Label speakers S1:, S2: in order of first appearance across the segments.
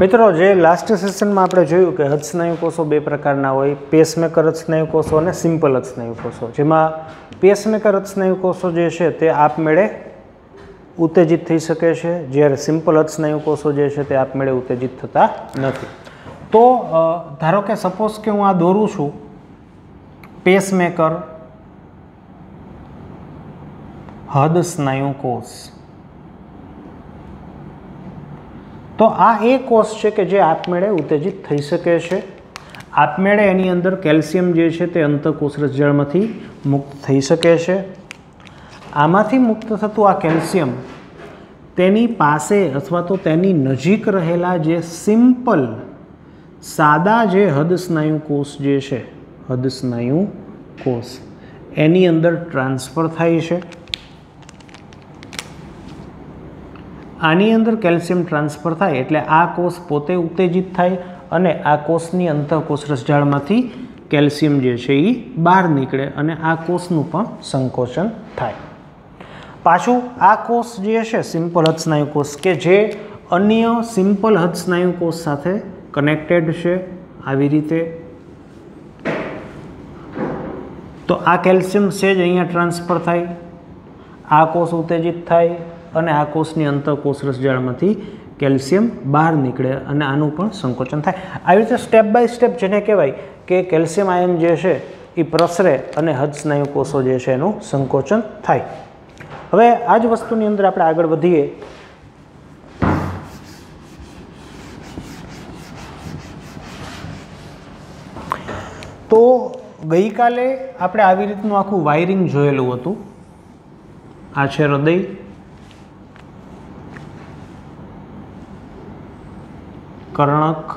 S1: મિત્રો, જે લાસ્ટ સેશનમાં આપણે જોયું કે હૃદસ્નાયુ કોષો બે પ્રકારના હોય, પેસમેકર હૃદસ્નાયુ કોષો અને સિમ્પલ હૃદસ્નાયુ કોષો, જેમાં પેસમેકર હૃદસ્નાયુ કોષો જે છે તે આપમેળે ઉત્તેજિત થઈ શકે છે, જ્યારે સિમ્પલ હૃદસ્નાયુ કોષો જે છે તે આપમેળે ઉત્તેજિત થતા નથી. તો ધારો કે સપોઝ કે હું આ દોરું છું પેસમેકર હૃદસ્નાયુ કોષ, તો આ એ કોષ છે કે જે આપમેળે ઉત્તેજિત થઈ શકે છે. આપમેળે એની અંદર કેલ્શિયમ જે છે તે અંતઃકોષ રસજાળમાંથી મુક્ત થઈ શકે છે. આમાંથી મુક્ત થતું આ કેલ્શિયમ તેની પાસે અથવા તો તેની નજીક રહેલા જે સિમ્પલ સાદા જે હૃદસ્નાયુ કોષ જે છે, હૃદસ્નાયુ કોષ, એની અંદર ટ્રાન્સફર થાય છે. આની અંદર કેલ્શિયમ ટ્રાન્સફર થાય એટલે આ કોષ પોતે ઉત્તેજિત થાય અને આ કોષની અંતઃકોષ રસજાળમાંથી કેલ્શિયમ જે છે એ બહાર નીકળે અને આ કોષનું પણ સંકોચન થાય. પાછું આ કોષ જે છે સિમ્પલ હૃદસ્નાયુ કોષ કે જે અન્ય સિમ્પલ હૃદસ્નાયુ કોષ સાથે કનેક્ટેડ છે આવી રીતે, તો આ કેલ્શિયમ છે જ અહીંયા ટ્રાન્સફર થાય, આ કોષ ઉત્તેજિત થાય અને આ કોષની અંતઃકોષ રસજાળમાંથી કેલ્શિયમ બહાર નીકળે અને આનું પણ સંકોચન થાય. આવી રીતે સ્ટેપ બાય સ્ટેપ જેને કહેવાય કે કેલ્શિયમ આયન જે છે એ પ્રસરે અને હૃદસ્નાયુ કોષો જે છે એનું સંકોચન થાય. હવે આ જ વસ્તુની અંદર આપણે આગળ વધીએ. તો ગઈકાલે આપણે આવી રીતનું આખું વાયરિંગ જોયેલું હતું. આ છે હૃદય, કર્ણક,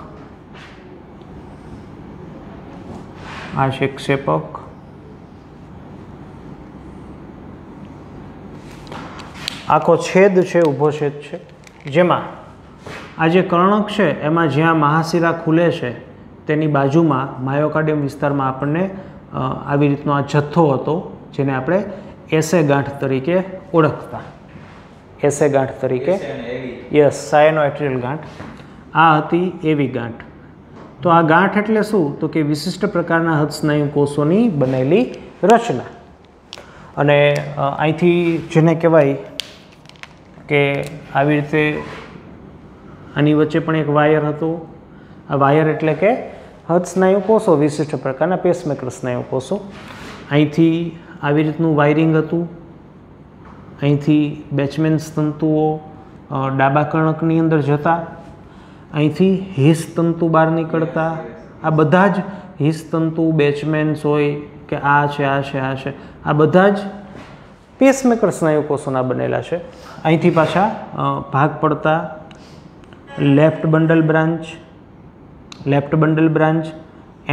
S1: આ છે ક્ષેપક, આખો છેદ છે ઊભો છેદ છે, જેમાં આ જે કર્ણક છે એમાં જ્યાં મહાશિરા ખુલે છે તેની બાજુમાં માયોકાર્ડિયમ વિસ્તારમાં આપણને આવી રીતનો આ જથ્થો હતો જેને આપણે એસે ગાંઠ તરીકે ઓળખતા. એસે ગાંઠ તરીકે, યસ, સાયનોએટ્રિયલ ગાંઠ. આ હતી એવી ગાંઠ. તો આ ગાંઠ એટલે શું? તો કે વિશિષ્ટ પ્રકારના હૃદસ્નાયુ કોષોની બનેલી રચના. અને અહીંથી જેને કહેવાય કે આવી રીતે આની વચ્ચે પણ એક વાયર હતું. આ વાયર એટલે કે હૃદસ્નાયુ કોષો, વિશિષ્ટ પ્રકારના પેસમેકર સ્નાયુ કોષો. અહીંથી આવી રીતનું વાયરિંગ હતું. અહીંથી બેચમેન્સ તંતુઓ ડાબા કર્ણકની અંદર જતા, અહીંથી હિસ તંતુ બહાર નીકળતા. આ બધા જ હિસ તંતુ, બેચમેન્સ હોય કે આ છે, આ છે, આ છે, આ બધા જ પેસમેકર સ્નાયુ કોષોના બનેલા છે. અહીંથી પાછા ભાગ પડતા left bundle branch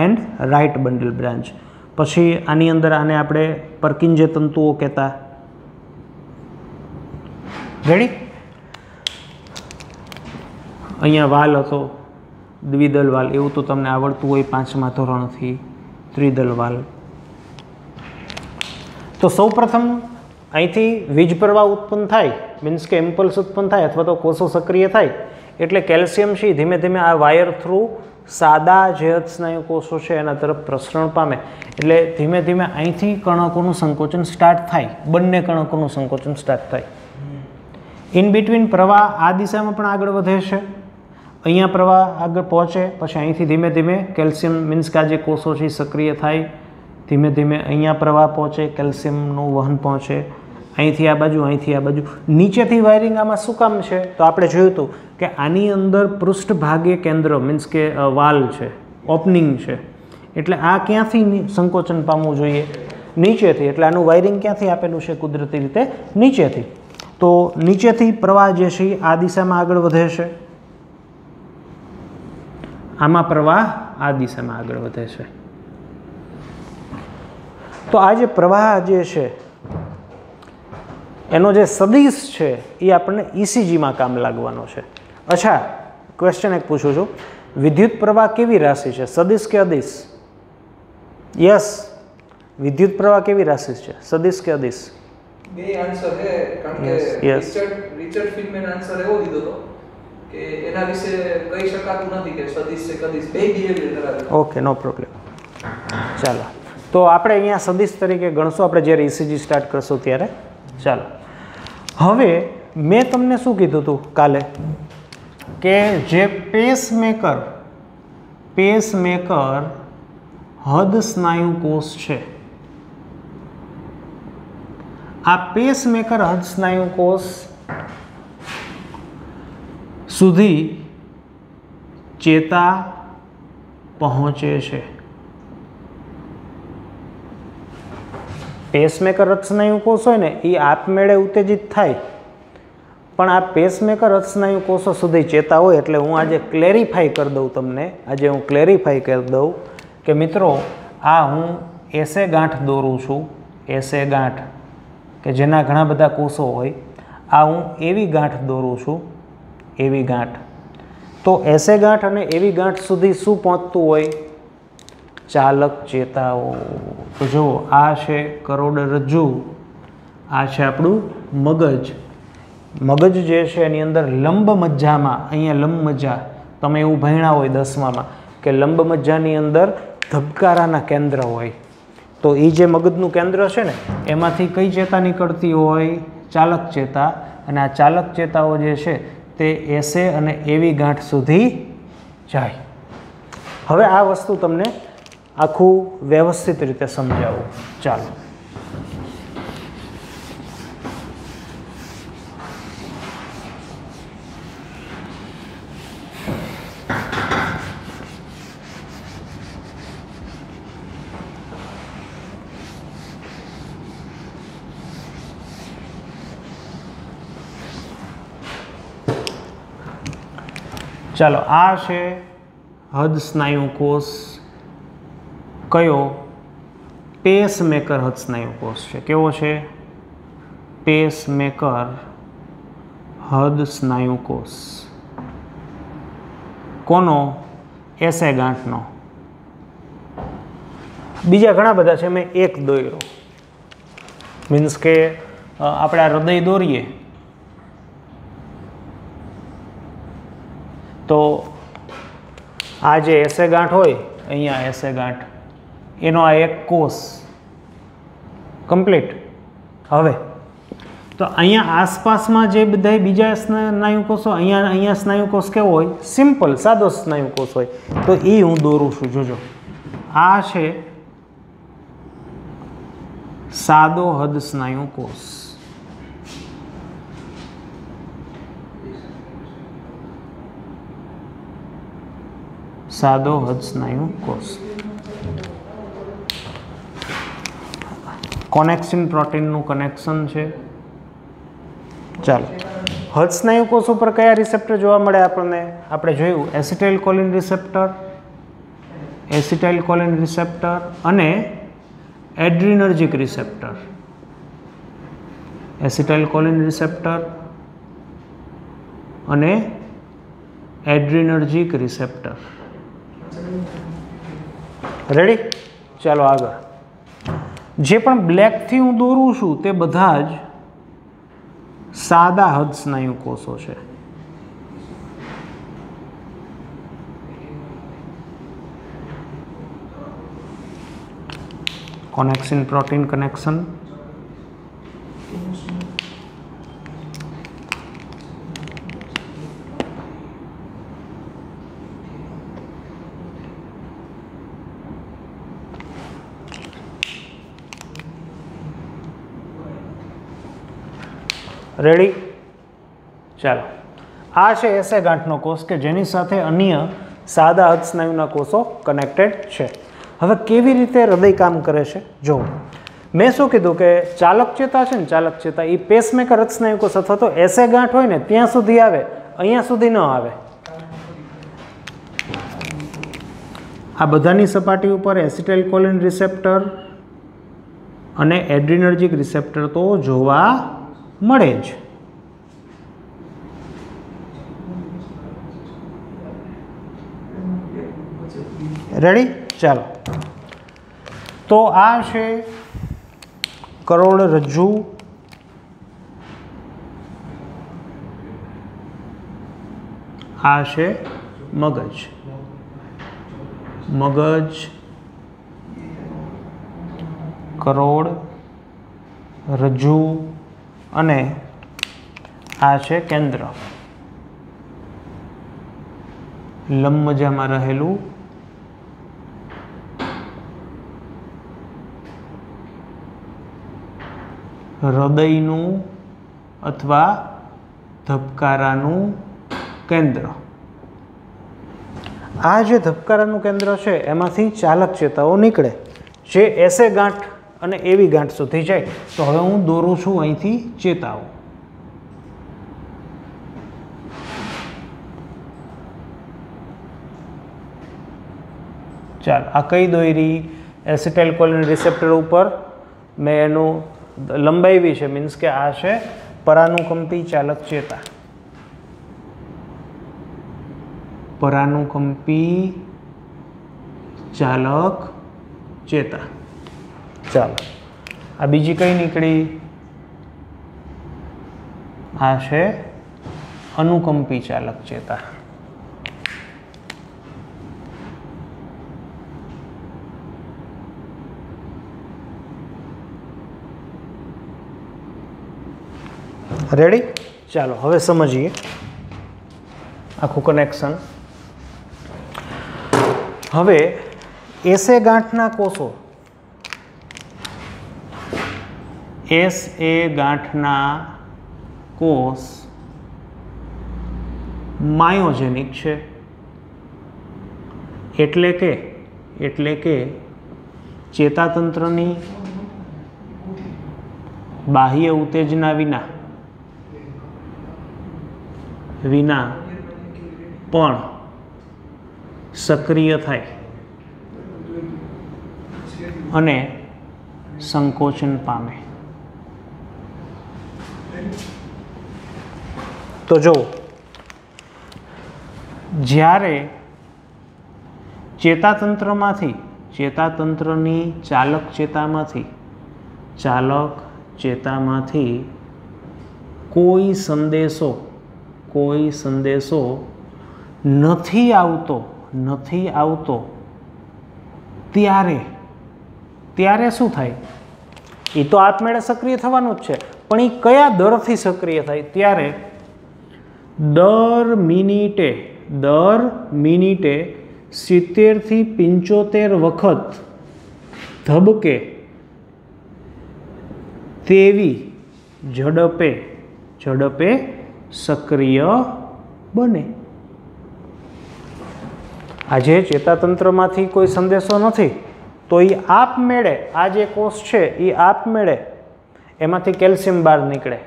S1: and write bundle branch. પછી આની અંદર આને આપણે પર્કિંજે તંતુઓ કહેતા. રેડી? અહીંયા વાલ હતો, દ્વિદલ વાલ, એવું તો તમને આવડતું હોય 5મા ધોરણથી, ત્રિદલ વાલ. તો સૌપ્રથમ અહીંથી વીજ પ્રવાહ ઉત્પન્ન થાય, મીન્સ કે ઇમ્પલ્સ ઉત્પન્ન થાય અથવા તો કોષો સક્રિય થાય એટલે કેલ્શિયમ છે ધીમે ધીમે આ વાયર થ્રુ સાદા જે હૃદસ્નાયુ કોષો છે એના તરફ પ્રસરણ પામે. એટલે ધીમે ધીમે અહીંથી કણકોનું સંકોચન સ્ટાર્ટ થાય, બંને કણકોનું સંકોચન સ્ટાર્ટ થાય. ઇન બિટવીન પ્રવાહ આ દિશામાં પણ આગળ વધે છે, અહીંયા પ્રવાહ આગળ પહોંચે, પછી અહીંથી ધીમે ધીમે કેલ્શિયમ મીન્સ કે આ જે કોષો છે સક્રિય થાય, ધીમે ધીમે અહીંયા પ્રવાહ પહોંચે, કેલ્શિયમનું વહન પહોંચે, અહીંથી આ બાજુ, અહીંથી આ બાજુ. નીચેથી વાયરિંગ આમાં શું કામ છે? તો આપણે જોયું હતું કે આની અંદર પૃષ્ઠભાગે કેન્દ્ર મીન્સ કે વાલ છે, ઓપનિંગ છે, એટલે આ ક્યાંથી સંકોચન પામવું જોઈએ? નીચેથી. એટલે આનું વાયરિંગ ક્યાંથી આપેલું છે? કુદરતી રીતે નીચેથી. તો નીચેથી પ્રવાહ જે છે આ દિશામાં આગળ વધે છે, આમાં પ્રવાહ આ દિશામાં આગળ વધે છે. તો આ જે પ્રવાહ જે છે એનો જે સદિશ છે એ આપણને ઇસીજીમાં કામ લાગવાનો છે. અચ્છા, ક્વેશ્ચન એક પૂછું છું, વિદ્યુત પ્રવાહ કેવી રાશિ છે, સદિશ કે અદિશ? યસ, વિદ્યુત પ્રવાહ કેવી રાશિ છે, સદિશ કે અદિશ?
S2: બે આન્સર છે, કારણ કે રિચર્ડ ફીલમેન આન્સર એવો દીધો હતો કે એના વિશે કહી શકાતું નથી કે સદિશ છે કદિશ બે બિહેવિયર ધરાવે.
S1: ઓકે, નો પ્રોબ્લેમ. ચાલો, તો આપણે અહીંયા સદિશ તરીકે ગણશું આપણે જ્યારે ECG સ્ટાર્ટ કરશું ત્યારે. ચાલો, હવે મેં તમને શું કીધું હતું કાલે કે જે પેસમેકર હૃદ સ્નાયુ કોષ છે, આ પેસમેકર હૃદ સ્નાયુ કોષ સુધી ચેતા પહોંચે છે. પેસમેકર હૃદ સ્નાયુ કોષ હોય ને એ આપમેળે ઉત્તેજિત થાય, પણ આ પેસમેકર હૃદ સ્નાયુ કોષો સુધી ચેતા હોય. એટલે હું આજે ક્લેરિફાઈ કરી દઉં તમને, કે મિત્રો આ હું એસે ગાંઠ દોરું છું, એસે ગાંઠ કે જેના ઘણા બધા કોષો હોય, આ હું એવી ગાંઠ દોરું છું, એવી ગાંઠ. તો એસે ગાંઠ અને એવી ગાંઠ સુધી શું પહોંચતું હોય? ચાલક ચેતાઓ. તો જુઓ, આ છે કરોડરજ્જુ, આ છે આપણું મગજ. મગજ જે છે એની અંદર લંબ મજ્જામાં, અહીંયા લંબ મજ્જા તમે એવું ભણ્યા હોય 10મામાં કે લંબ મજ્જાની અંદર ધબકારાના કેન્દ્ર હોય. તો એ જે મગજનું કેન્દ્ર છે ને એમાંથી કઈ ચેતા નીકળતી હોય? ચાલક ચેતા. અને આ ચાલક ચેતાઓ જે છે તે એસે અને એવી ગાંઠ સુધી જાય. હવે આ વસ્તુ તમને આખું વ્યવસ્થિત રીતે સમજાવું. ચાલો, ચાલો, આ છે હૃદ સ્નાયુ કોષ. કયો? પેસમેકર હૃદ સ્નાયુ કોષ છે. કેવો છે? પેસમેકર હૃદ સ્નાયુ કોષ. કોનો? એસે ગાંઠનો. બીજા ઘણા બધા છે, મેં એક દોર્યો. મીન્સ કે આપણે આ હૃદય દોરીએ તો આ જે એસે ગાંઠ હોય, અહીંયા એસે ગાંઠ, એનો આ એક કોષ કમ્પ્લીટ. હવે તો અહીંયા આસપાસમાં જે બધા બીજા સ્નાયુ કોષો, અહીંયા સ્નાયુ કોષ કેવો હોય? સિમ્પલ સાદો સ્નાયુ કોષ હોય. તો એ હું દોરું છું. જોજો, આ છે સાદો હૃદ સ્નાયુ કોષ. સાદો હૃદ સ્નાયુ કોષ. કોનેક્સિન પ્રોટીનનું કનેક્શન છે. ચાલો, હૃદ સ્નાયુ કોષ ઉપર કયા રિસેપ્ટર જોવા મળે આપણને? આપણે જોયું એસિટાઇલકોલિન રિસેપ્ટર અને એડ્રીનર્જિક રિસેપ્ટર. એસિટાઇલકોલિન રિસેપ્ટર અને એડ્રીનર્જિક રિસેપ્ટર. રેડી? ચાલો આગળ. જે પણ બ્લેકથી હું દોરું છું તે બધા જ સાદા હૃદ સ્નાયુ કોષો છે. કોનેક્સિન પ્રોટીન કનેક્શન. રેડી? ચાલો, આ છે એસે ગાંઠનો કોષ કે જેની સાથે અન્ય સાદા હૃદ સ્નાયુના કોષો કનેક્ટેડ છે. હવે કેવી રીતે હૃદય કામ કરે છે જો. મેં શું કીધું કે ચાલક ચેતા છે ને, ચાલક ચેતા એ પેસમેકર હૃદ સ્નાયુ કોષ અથવા તો એસે ગાંઠ હોય ને ત્યાં સુધી આવે, અહીંયા સુધી ન આવે. આ બધાની સપાટી ઉપર એસિટાઇલકોલિન રિસેપ્ટર અને એડ્રીનર્જિક રિસેપ્ટર તો જોવા મળે જ. રેડી? ચાલો, તો આ છે કરોડરજ્જુ. આ છે મગજ. મગજ, કરોડ, રજ્જુ અને આ છે કેન્દ્ર. લંબમજામાં રહેલું હૃદયનું અથવા ધબકારાનું કેન્દ્ર. આ જે ધબકારાનું કેન્દ્ર છે એમાંથી ચાલક ચેતાઓ નીકળે જે એસે ગાંઠ અને એવી ગાંઠ સુધી જાય. તો હવે હું દોરું છું અહીંથી ચેતાઓ. ચાલ, આ કઈ દોરી? એસિટાઇલકોલિન રિસેપ્ટર ઉપર મેં એનું લંબાવી છે, મીન્સ કે આ છે પરાનુકંપી ચાલક ચેતા. પરાનુકંપી ચાલક ચેતા. ચાલો, આ બીજી કઈ નીકળી? આ છે અનુકંપી ચાલક ચેતા. રેડી? ચાલો હવે સમજીએ આખું કનેક્શન. હવે એસે ગાંઠના કોષો, એસે ગાંઠના કોષ માયોજેનિક છે. એટલે કે ચેતાતંત્રની બાહ્ય ઉત્તેજના વિના પણ સક્રિય થાય અને સંકોચન પામે. તો જો જ્યારે ચેતાતંત્રની ચાલક ચેતામાંથી કોઈ સંદેશો નથી આવતો ત્યારે શું થાય? એ તો આપમેળે સક્રિય થવાનું જ છે, પણ એ કયા દરથી સક્રિય થાય? ત્યારે દર મિનિટે 70 થી 75 વખત ધબકે તેવી ઝડપે સક્રિય બને. આજે ચેતાતંત્રમાંથી કોઈ સંદેશો નથી તો એ આપમેળે આ જે કોષ છે એ આપમેળે એમાંથી કેલ્શિયમ બહાર નીકળે.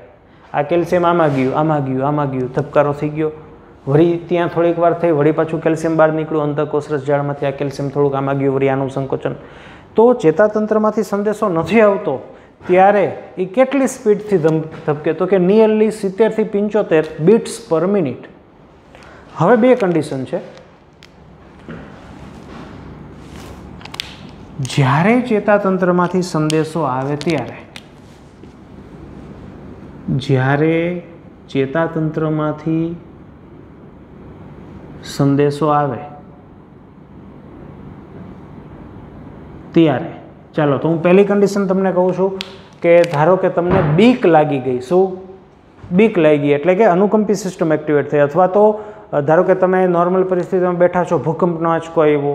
S1: આ કેલ્શિયમ આમાં ગયું, ધબકારો થઈ ગયો, વળી ત્યાં થોડીક વાર થઈ, વળી પાછું કેલ્શિયમ બહાર નીકળ્યું અંતઃકોષ રસજાળમાંથી. આ કેલ્શિયમ થોડુંક આમાં ગયું, વળી આનું સંકોચન. તો ચેતાતંત્રમાંથી સંદેશો નથી આવતો ત્યારે એ કેટલી સ્પીડથી ધબકે? તો કે નિયરલી 70 થી 75 બીટ્સ પર મિનિટ. હવે બે કન્ડિશન છે. જ્યારે ચેતાતંત્રમાંથી સંદેશો આવે ત્યારે ચાલો, તો હું પહેલી કન્ડિશન તમને કહું છું કે ધારો કે તમને બીક લાગી ગઈ. શું બીક લાગી? એટલે કે અનુકંપી સિસ્ટમ એક્ટિવેટ થઈ. અથવા તો ધારો કે તમે નોર્મલ પરિસ્થિતિમાં બેઠા છો, ભૂકંપનો આંચકો આવ્યો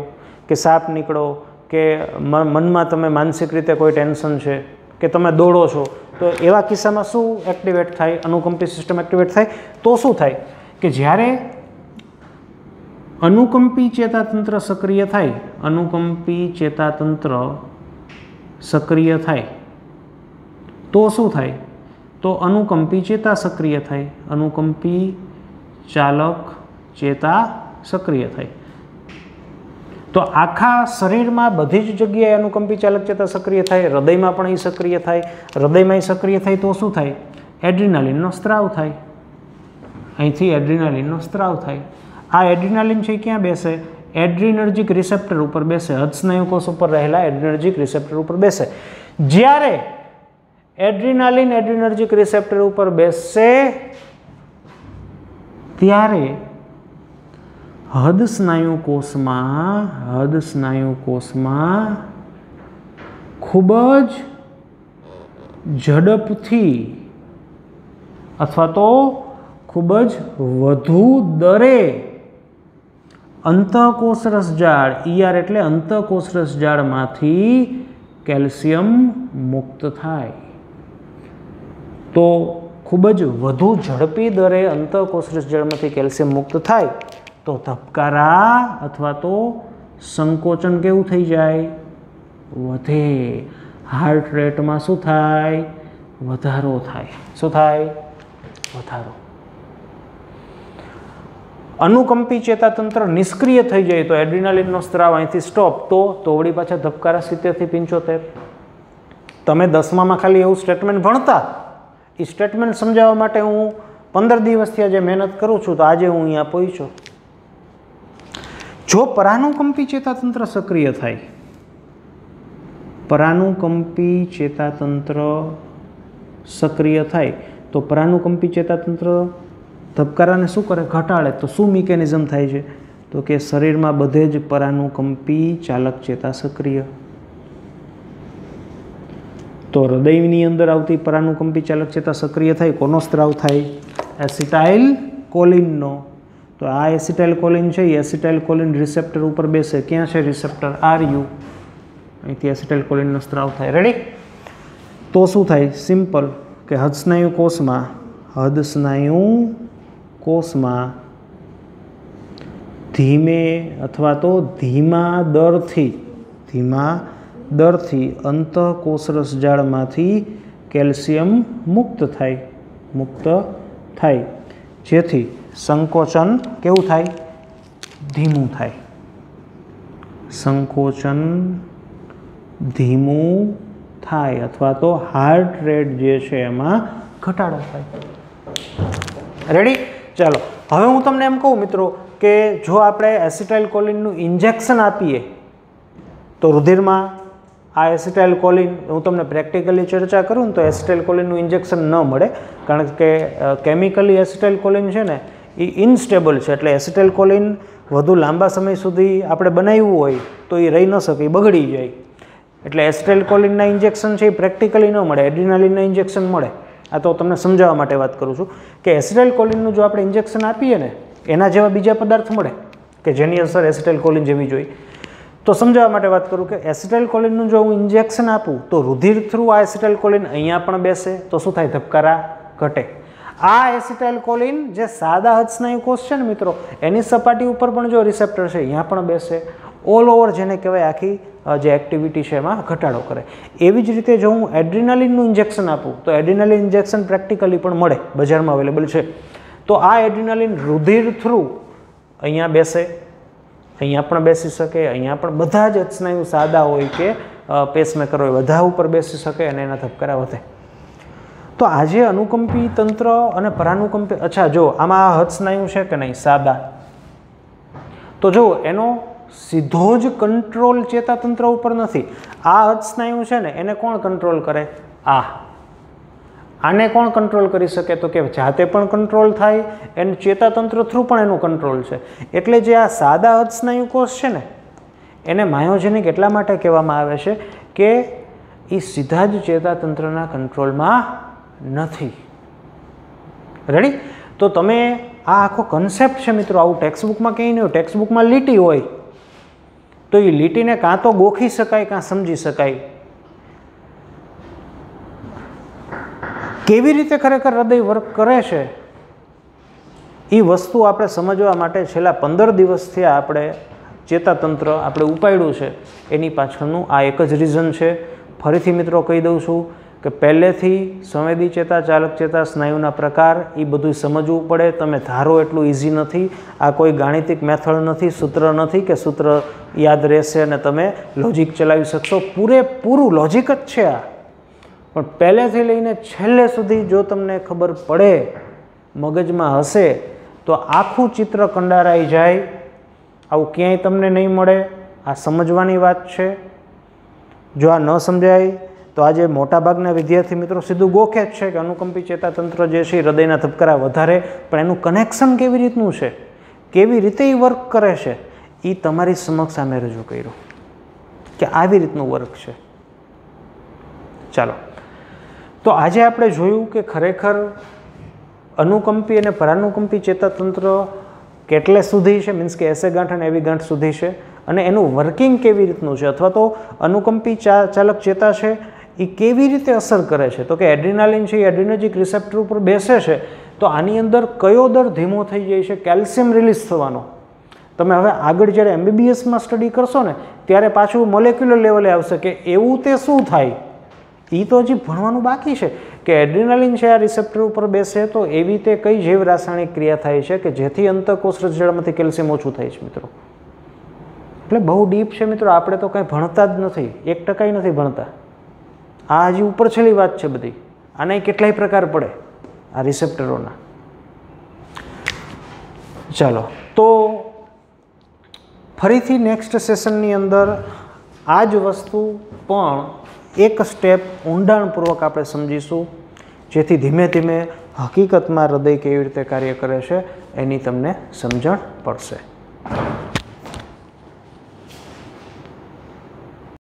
S1: કે સાપ નીકળો કે મનમાં તમે માનસિક રીતે કોઈ ટેન્શન છે કે તમે દોડો છો, તો એવા કિસ્સામાં શું એક્ટિવેટ થાય? અનુકંપી સિસ્ટમ એક્ટિવેટ થાય. તો શું થાય કે જ્યારે અનુકંપી ચેતાતંત્ર સક્રિય થાય તો શું થાય? તો અનુકંપી ચેતા સક્રિય થાય, અનુકંપી ચાલક ચેતા સક્રિય થાય. તો આખા શરીરમાં બધી જ જગ્યાએ અનુકંપી ચાલક ચેતા સક્રિય થાય. હૃદયમાં પણ એ સક્રિય થાય. હૃદયમાં એ સક્રિય થાય તો શું થાય? એડ્રીનાલિનનો સ્ત્રાવ થાય. અહીંથી એડ્રીનાલિનનો સ્ત્રાવ થાય. આ એડ્રીનાલિન છે ક્યાં બેસે? એડ્રીનર્જિક રિસેપ્ટર ઉપર બેસે. હૃદસ્નાયુ કોષ ઉપર રહેલા એડ્રીનર્જિક રિસેપ્ટર ઉપર બેસે. જ્યારે એડ્રીનાલિન એડ્રીનર્જિક રિસેપ્ટર ઉપર બેસશે ત્યારે હૃદ સ્નાયુ કોષમાં ખૂબ જ ઝડપથી અથવા તો ખૂબ જ વધુ દરે અંતઃકોષ રસજાળ ER એટલે અંતઃકોષ રસજાળમાંથી કેલ્શિયમ મુક્ત થાય. તો ખૂબ જ વધુ ઝડપી દરે અંતઃકોષ રસજાળમાંથી કેલ્શિયમ મુક્ત થાય તો ધબકારા અથવા તો સંકોચન કેવું થઈ જાય? વધે. હાર્ટ રેટમાં શું થાય? વધારો થાય. શું થાય? વધારો. અનુકંપી ચેતાતંત્ર નિષ્ક્રિય થઈ જાય તો એડ્રીનાલિનનો સ્ત્રાવ અહીંથી સ્ટોપ, તો વળી પાછા ધબકારા 70 થી 75. તમે 10મામાં ખાલી એવું સ્ટેટમેન્ટ ભણતા, એ સ્ટેટમેન્ટ સમજાવવા માટે હું 15 દિવસથી આજે મહેનત કરું છું, તો આજે હું અહીંયા પહોંચ્યો. જો પરાનુકંપી ચેતાતંત્ર સક્રિય થાય, પરાનુકંપી ચેતાતંત્ર સક્રિય થાય તો પરાનુકંપી ચેતાતંત્ર ધબકારાને શું કરે? ઘટાડે. તો શું મિકેનિઝમ થાય છે? તો કે શરીરમાં બધે જ પરાનુકંપી ચાલક ચેતા સક્રિય. તો હૃદયની અંદર આવતી પરાનુકંપી ચાલક ચેતા સક્રિય થાય, કોનો સ્ત્રાવ થાય? એસિટાઇલ કોલિનનો. તો આ એસિટાઇલ કોલિન છે એ એસિટાઇલ કોલિન રિસેપ્ટર ઉપર બેસે. ક્યાં છે રિસેપ્ટર? RU. અહીંથી એસિટાઇલ કોલિનનો સ્ત્રાવ થાય. રેડી? તો શું થાય? સિમ્પલ કે હૃદ સ્નાયુ કોષમાં ધીમે અથવા તો ધીમા દરથી અંતઃકોષ રસજાળમાંથી કેલ્શિયમ મુક્ત થાય, જેથી સંકોચન કેવું થાય? ધીમું થાય. સંકોચન ધીમું થાય અથવા તો હાર્ટ રેટ જે છે એમાં ઘટાડો થાય. રેડી? ચાલો, હવે હું તમને એમ કહું મિત્રો કે જો આપણે એસિટાઇલ કોલિનનું ઇન્જેક્શન આપીએ તો રુધિરમાં આ એસિટાઇલ કોલિન, હું તમને પ્રેક્ટિકલી ચર્ચા કરું ને તો એસિટાઇલ કોલિનનું ઇન્જેક્શન ન મળે, કારણ કે કેમિકલી એસિટાઇલ કોલિન છે ને એ ઇનસ્ટેબલ છે. એટલે એસિટાઇલ કોલિન વધુ લાંબા સમય સુધી આપણે બનાવ્યું હોય તો એ રહી ન શકે, એ બગડી જાય. એટલે એસિટાઇલ કોલિનના ઇન્જેક્શન છે એ પ્રેક્ટિકલી ન મળે, એડ્રીનાલિનના ઇન્જેક્શન મળે. આ તો તમને સમજાવવા માટે વાત કરું છું કે એસિટાઇલ કોલિનનું જો આપણે ઇન્જેક્શન આપીએ ને એના જેવા બીજા પદાર્થ મળે કે જેની અસર એસિટાઇલ કોલિન જેવી જોઈ. તો સમજાવવા માટે વાત કરું કે એસિટાઇલ કોલિનનું જો હું ઇન્જેક્શન આપું તો રુધિર થ્રુ આ એસિટાઇલ કોલિન અહીંયા પણ બેસે તો શું થાય? ધબકારા ઘટે. આ એસિટાઇલ કોલિન જે સાદા હૃદ સ્નાયુ કોષ છે ને મિત્રો, એની સપાટી ઉપર પણ જો રિસેપ્ટર છે અહીંયા પણ બેસે. ઓલ ઓવર જેને કહેવાય આખી જે એક્ટિવિટી છે એમાં ઘટાડો કરે. એવી જ રીતે જો હું એડ્રીનાલિનનું ઇન્જેક્શન આપું તો એડ્રીનાલિન ઇન્જેક્શન પ્રેક્ટિકલી પણ મળે, બજારમાં અવેલેબલ છે. તો આ એડ્રીનાલિન રુધિર થ્રુ અહીંયા બેસે, અહીંયા પણ બેસી શકે, અહીંયા પણ બધા જ હૃદસ્નાયુ સાદા હોય કે પેસમેકર હોય બધા ઉપર બેસી શકે અને એના ધબકારા વધે. તો આજે અનુકંપી તંત્ર અને પરાનુકંપી, અચ્છા જો આમાં હૃદસ્નાયુ છે કે નહીં સાદા, તો જો એનો સીધો જ કંટ્રોલ ચેતાતંત્ર ઉપર નથી. આ હૃદસ્નાયુ છે ને એને કોણ કંટ્રોલ કરે? આને કોણ કંટ્રોલ કરી શકે? તો કે જાતે પણ કંટ્રોલ થાય અને ચેતાતંત્ર થ્રુ પણ એનું કંટ્રોલ છે. એટલે જે આ સાદા હૃદસ્નાયુ કોષ છે ને એને માયોજેનિક એટલા માટે કહેવામાં આવે છે કે એ સીધા જ ચેતાતંત્રના કંટ્રોલમાં નથી. રેડી? તો તમે આ આખો કન્સેપ્ટ છે મિત્રો, આવું ટેક્સ્ટબુકમાં કંઈ નહીં હોય. ટેક્સ્ટબુકમાં લીટી હોય તો એ લીટીને કાં તો ગોખી શકાય કાં સમજી શકાય. કેવી રીતે ખરેખર હૃદય વર્ક કરે છે એ વસ્તુ આપણે સમજવા માટે છેલ્લા 15 દિવસથી આપણે ચેતાતંત્ર આપણે ઉપાડ્યું છે. એની પાછળનું આ એક જ રીઝન છે. ફરીથી મિત્રો કહી દઉં છું કે પહેલેથી સંવેદી ચેતા, ચાલક ચેતા, સ્નાયુના પ્રકાર એ બધું સમજવું પડે. તમે ધારો એટલું ઇઝી નથી. આ કોઈ ગાણિતિક મેથડ નથી, સૂત્ર નથી કે સૂત્ર યાદ રહેશે અને તમે લોજિક ચલાવી શકશો. પૂરેપૂરું લોજિક જ છે આ. પણ પહેલેથી લઈને છેલ્લે સુધી જો તમને ખબર પડે, મગજમાં હશે, તો આખું ચિત્ર કંડારાઈ જાય. આવું ક્યાંય તમને નહીં મળે. આ સમજવાની વાત છે. જો આ ન સમજાય તો આજે મોટાભાગના વિદ્યાર્થી મિત્રો સીધું ગોખે જ છે કે અનુકંપી ચેતાતંત્ર જે છે હૃદયના ધબકારા વધારે, પણ એનું કનેક્શન કેવી રીતનું છે? કેવી રીતે એ વર્ક કરે છે એ તમારી સમક્ષ સામે રજૂ કર્યું કે આવી રીતનું વર્ક છે. ચાલો, તો આજે આપણે જોયું કે ખરેખર અનુકંપી અને પરાનુકંપી ચેતાતંત્ર કેટલે સુધી છે, મીન્સ કે એસે ગાંઠ અને એવી ગાંઠ સુધી છે, અને એનું વર્કિંગ કેવી રીતનું છે, અથવા તો અનુકંપી ચાલક ચેતા છે એ કેવી રીતે અસર કરે છે. તો કે એડ્રીનાલિન છે એ એડ્રીનર્જિક રિસેપ્ટર ઉપર બેસે છે, તો આની અંદર કયો દર ધીમો થઈ જાય છે, કેલ્શિયમ રિલીઝ થવાનો. તમે હવે આગળ જ્યારે MBBSમાં સ્ટડી કરશો ને ત્યારે પાછું મોલેક્યુલર લેવલે આવશે કે એવું તે શું થાય, એ તો હજી ભણવાનું બાકી છે કે એડ્રીનાલિન છે આ રિસેપ્ટર ઉપર બેસે તો એવી તે કઈ જૈવ રાસાયણિક ક્રિયા થાય છે કે જેથી અંતઃકોષ રસજાળમાંથી કેલ્શિયમ ઓછું થાય છે મિત્રો. એટલે બહુ ડીપ છે મિત્રો, આપણે તો કાંઈ ભણતા જ નથી, 1% નથી ભણતા. આ હજી ઉપર છેલ્લી વાત છે બધી. આના કેટલાય પ્રકાર પડે આ રિસેપ્ટરોના. ચાલો, તો ફરીથી નેક્સ્ટ સેશનની અંદર આ જ વસ્તુ પણ એક સ્ટેપ ઊંડાણપૂર્વક આપણે સમજીશું, જેથી ધીમે ધીમે હકીકતમાં હૃદય કેવી રીતે કાર્ય કરે છે એની તમને સમજણ પડશે.